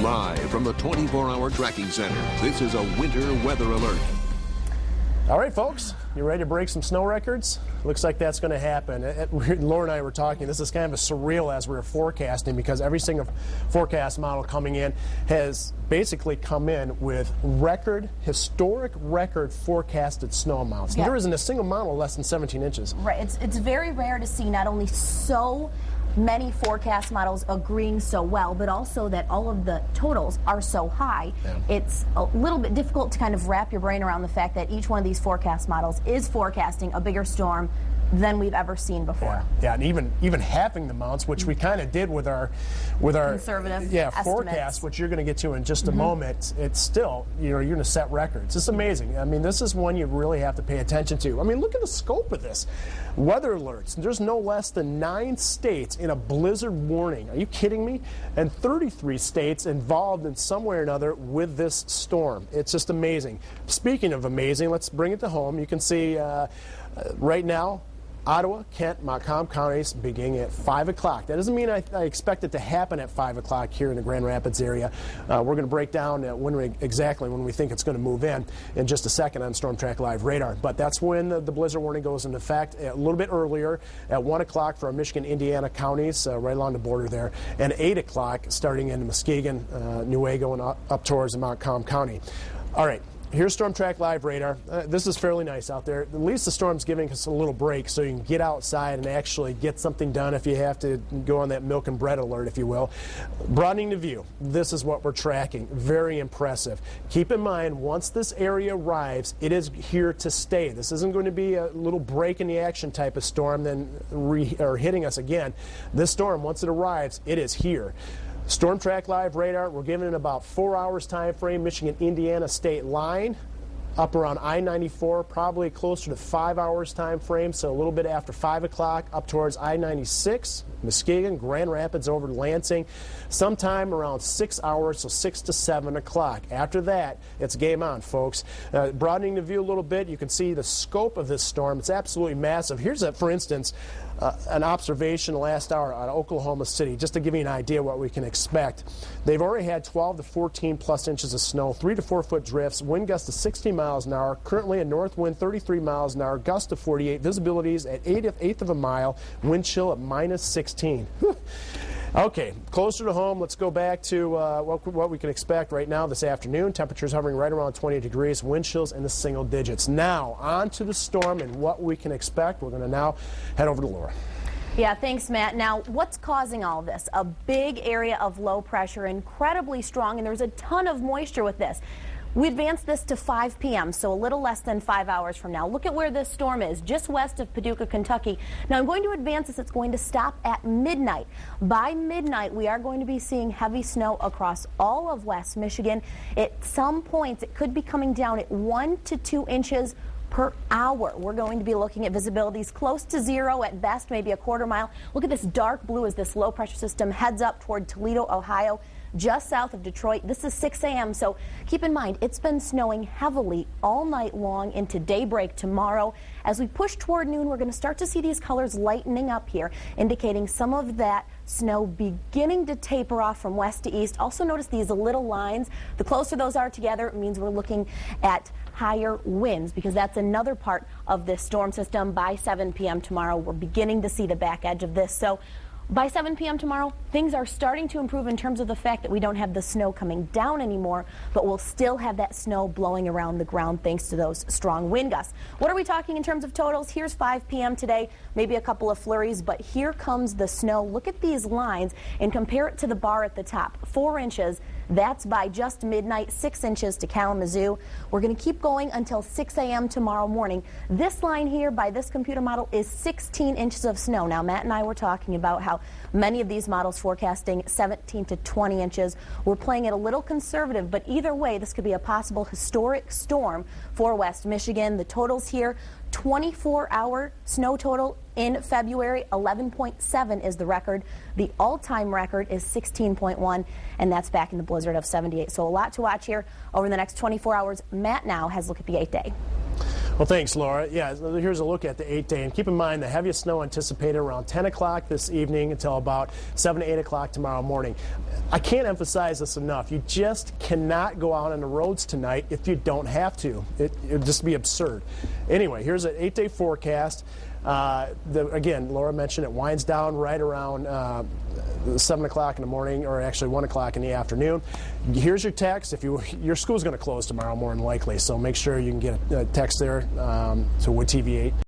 Live from the 24-hour tracking center, this is a winter weather alert. All right, folks, you ready to break some snow records? Looks like that's going to happen. Laura and I were talking. This is kind of a surreal as we were forecasting, because every single forecast model coming in has basically come in with historic record forecasted snow amounts. Yeah. There isn't a single model less than 17 inches. Right. It's very rare to see not only so many forecast models agreeing so well, but also that all of the totals are so high. Yeah. It's a little bit difficult to kind of wrap your brain around the fact that each one of these forecast models is forecasting a bigger storm than we've ever seen before. Yeah, and even halving the amounts, which we kind of did with our conservative forecast, which you're going to get to in just a moment. It's still, you're going to set records. It's amazing. I mean, this is one you really have to pay attention to. I mean, look at the scope of this. Weather alerts. There's no less than 9 states in a blizzard warning. Are you kidding me? And 33 states involved in some way or another with this storm. It's just amazing. Speaking of amazing, let's bring it to home. You can see right now, Ottawa, Kent, Montcalm counties beginning at 5 o'clock. That doesn't mean I expect it to happen at 5 o'clock here in the Grand Rapids area. We're going to break down exactly when we think it's going to move in just a second on Storm Track Live radar. But that's when the blizzard warning goes into effect, a little bit earlier at 1 o'clock for our Michigan, Indiana counties, right along the border there, and 8 o'clock starting in Muskegon, Newaygo, and up towards Montcalm County. All right. Here's Storm Track Live radar. This is fairly nice out there. At least the storm's giving us a little break so you can get outside and actually get something done if you have to go on that milk and bread alert, if you will. Broadening the view. This is what we're tracking. Very impressive. Keep in mind, once this area arrives, it is here to stay. This isn't going to be a little break in the action type of storm then hitting us again. This storm, once it arrives, it is here. Storm Track Live radar, we're giving it about 4 hours time frame. Michigan, Indiana state line up around I-94, probably closer to 5 hours time frame, so a little bit after 5 o'clock up towards I-96, Muskegon, Grand Rapids over to Lansing, sometime around 6 hours, so 6 to 7 o'clock. After that, it's game on, folks. Broadening the view a little bit, you can see the scope of this storm. It's absolutely massive. Here's, for instance, an observation last hour out of Oklahoma City, just to give you an idea what we can expect. They've already had 12 to 14 plus inches of snow, 3 to 4 foot drifts, wind gusts to 60 miles an hour, currently a north wind 33 miles an hour, gust to 48, visibilities at eighth of a mile, wind chill at minus 16. Okay, closer to home, let's go back to what we can expect right now this afternoon. Temperatures hovering right around 20 degrees, wind chills in the single digits. Now, on to the storm and what we can expect. We're going to now head over to Laura. Yeah, thanks, Matt. Now, what's causing all of this? A big area of low pressure, incredibly strong, and there's a ton of moisture with this. We advanced this to 5 p.m., so a little less than 5 hours from now. Look at where this storm is, just west of Paducah, Kentucky. Now, I'm going to advance this. It's going to stop at midnight. By midnight, we are going to be seeing heavy snow across all of West Michigan. At some points, it could be coming down at 1 to 2 inches per hour. We're going to be looking at visibilities close to zero at best, maybe a quarter mile. Look at this dark blue as this low pressure system heads up toward Toledo, Ohio, just south of Detroit. This is 6 a.m., so keep in mind it's been snowing heavily all night long into daybreak tomorrow. As we push toward noon, we're going to start to see these colors lightening up here, indicating some of that snow beginning to taper off from west to east. Also notice these little lines. The closer those are together, it means we're looking at higher winds, because that's another part of this storm system. By 7 p.m. tomorrow, we're beginning to see the back edge of this. So by 7 p.m. tomorrow, things are starting to improve in terms of the fact that we don't have the snow coming down anymore, but we'll still have that snow blowing around the ground thanks to those strong wind gusts. What are we talking in terms of totals? Here's 5 p.m. today, maybe a couple of flurries, but here comes the snow. Look at these lines and compare it to the bar at the top. 4 inches. That's by just midnight, 6 inches to Kalamazoo. We're going to keep going until 6 a.m. tomorrow morning. This line here by this computer model is 16 inches of snow. Now, Matt and I were talking about how many of these models forecasting 17 to 20 inches. We're playing it a little conservative, but either way, this could be a possible historic storm for West Michigan. The totals here, 24-hour snow total in February, 11.7 is the record. The all-time record is 16.1, and that's back in the blizzard of 78. So a lot to watch here over the next 24 hours. Matt now has a look at the 8-day. Well, thanks, Laura. Yeah, here's a look at the 8-day. And keep in mind, the heaviest snow anticipated around 10 o'clock this evening until about 7 to 8 o'clock tomorrow morning. I can't emphasize this enough. You just cannot go out on the roads tonight if you don't have to. It would just be absurd. Anyway, here's an 8-day forecast. Again, Laura mentioned it winds down right around 7 o'clock in the morning, or actually 1 o'clock in the afternoon. Here's your text. Your school's going to close tomorrow more than likely, so make sure you can get a text there to Wood TV 8.